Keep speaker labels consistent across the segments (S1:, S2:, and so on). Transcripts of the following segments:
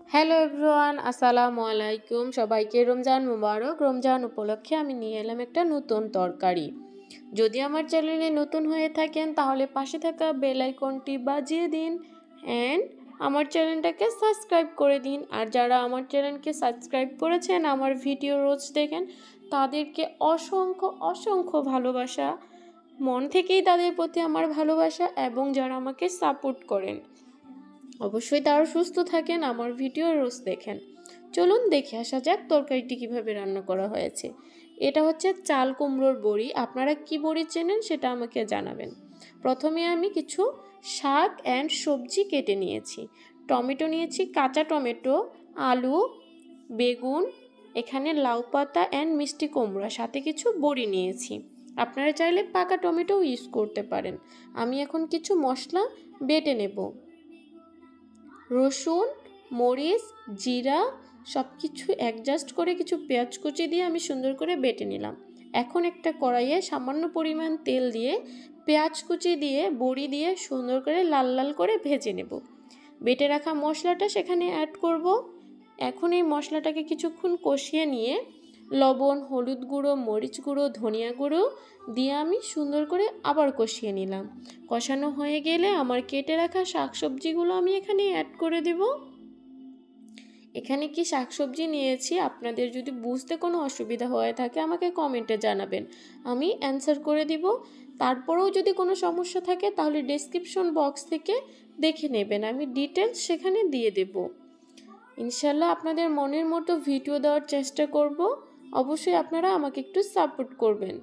S1: Hello everyone, আসসালামু আলাইকুম। সবাইকে রমজান মুবারক। রমজান উপলক্ষে আমি নিয়ে এলাম একটা নতুন তরকারি। যদি আমার চ্যানেলে নতুন হয়ে থাকেন তাহলে পাশে থাকা বেল আইকনটি বাজিয়ে দিন অ্যান্ড আমার চ্যানেলটাকে সাবস্ক্রাইব করে দিন। আর যারা আমার চ্যানেলকে সাবস্ক্রাইব করেছেন, আমার ভিডিও রোজ দেখেন, তাদেরকে অসংখ্য অসংখ্য ভালোবাসা। মন থেকেই তাদের প্রতি আমার ভালোবাসা। এবং যারা আমাকে সাপোর্ট করেন, অবশ্যই তারা সুস্থ থাকেন, আমার ভিডিও রোজ দেখেন। চলুন দেখে আসা যাক তরকারিটি কিভাবে রান্না করা হয়েছে। এটা হচ্ছে চাল কুমড়োর বড়ি। আপনারা কি বড়ি চেনেন সেটা আমাকে জানাবেন। প্রথমে আমি কিছু শাক অ্যান্ড সবজি কেটে নিয়েছি। টমেটো নিয়েছি, কাঁচা টমেটো, আলু, বেগুন, এখানে লাউ পাতা অ্যান্ড মিষ্টি কুমড়া, সাথে কিছু বড়ি নিয়েছি। আপনারা চাইলে পাকা টমেটোও ইউজ করতে পারেন। আমি এখন কিছু মশলা বেটে নেব। রসুন, মরিচ, জিরা সব কিছু অ্যাডজাস্ট করে কিছু পেঁয়াজ কুচি দিয়ে আমি সুন্দর করে বেটে নিলাম। এখন একটা কড়াইয়ে সামান্য পরিমাণ তেল দিয়ে পেঁয়াজ কুচি দিয়ে বড়ি দিয়ে সুন্দর করে লাল লাল করে ভেজে নেব। বেটে রাখা মশলাটা সেখানে অ্যাড করব। এখন এই মশলাটাকে কিছুক্ষণ কষিয়ে নিয়ে লবণ, হলুদ গুঁড়ো, মরিচ গুঁড়ো, ধনিয়া গুঁড়ো দিয়ে আমি সুন্দর করে আবার কষিয়ে নিলাম। কষানো হয়ে গেলে আমার কেটে রাখা শাকসবজিগুলো আমি এখানে অ্যাড করে দেব। এখানে কি শাকসবজি নিয়েছি, আপনাদের যদি বুঝতে কোনো অসুবিধা হয়ে থাকে আমাকে কমেন্টে জানাবেন, আমি অ্যান্সার করে দিব। তারপরেও যদি কোনো সমস্যা থাকে তাহলে ডেসক্রিপশন বক্স থেকে দেখে নেবেন, আমি ডিটেলস সেখানে দিয়ে দেব। ইনশাল্লাহ আপনাদের মনের মতো ভিডিও দেওয়ার চেষ্টা করব। অবশ্যই আপনারা আমাকে একটু সাপোর্ট করবেন।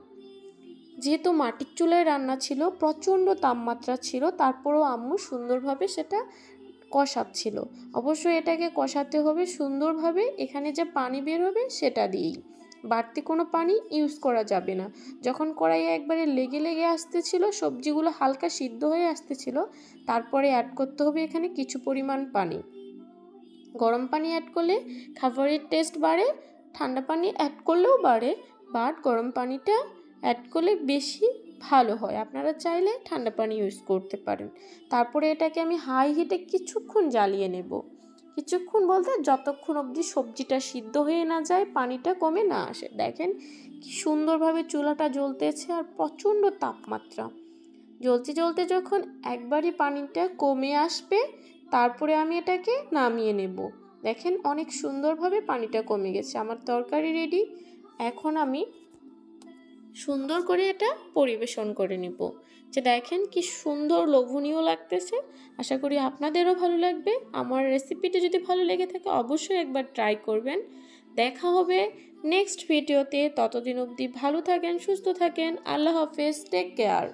S1: যেহেতু মাটির চুলায় রান্না ছিল, প্রচণ্ড তাপমাত্রা ছিল, তারপরেও আম্মু সুন্দরভাবে সেটা কষাচ্ছিল। অবশ্যই এটাকে কষাতে হবে সুন্দরভাবে। এখানে যে পানি বের হবে সেটা দিয়েই, বাড়তি কোনো পানি ইউজ করা যাবে না। যখন কড়াইয়ে একবারে লেগে লেগে আসতেছিল, সবজিগুলো হালকা সিদ্ধ হয়ে আসতেছিল, তারপরে অ্যাড করতে হবে এখানে কিছু পরিমাণ পানি। গরম পানি অ্যাড করলে খাবারের টেস্ট বাড়ে, ঠান্ডা পানি অ্যাড করলেও বাড়ে, বাট গরম পানিটা অ্যাড করলে বেশি ভালো হয়। আপনারা চাইলে ঠান্ডা পানি ইউজ করতে পারেন। তারপরে এটাকে আমি হাই হিটে কিছুক্ষণ জ্বালিয়ে নেব। কিছুক্ষণ বলতে যতক্ষণ অবধি সবজিটা সিদ্ধ হয়ে না যায়, পানিটা কমে না আসে। দেখেন কি সুন্দরভাবে চুলাটা জ্বলতেছে আর প্রচণ্ড তাপমাত্রা। জ্বলতে জ্বলতে যখন একবারই পানিটা কমে আসবে, তারপরে আমি এটাকে নামিয়ে নেব। দেখেন অনেক সুন্দরভাবে পানিটা কমে গেছে। আমার তরকারি রেডি। এখন আমি সুন্দর করে এটা পরিবেশন করে নেব। যে দেখেন কি সুন্দর লোভনীয় লাগতেছে। আশা করি আপনাদেরও ভালো লাগবে। আমার রেসিপিটা যদি ভালো লেগে থাকে অবশ্যই একবার ট্রাই করবেন। দেখা হবে নেক্সট ভিডিওতে। ততদিন অবধি ভালো থাকেন, সুস্থ থাকেন। আল্লাহ হাফেজ, টেক কেয়ার।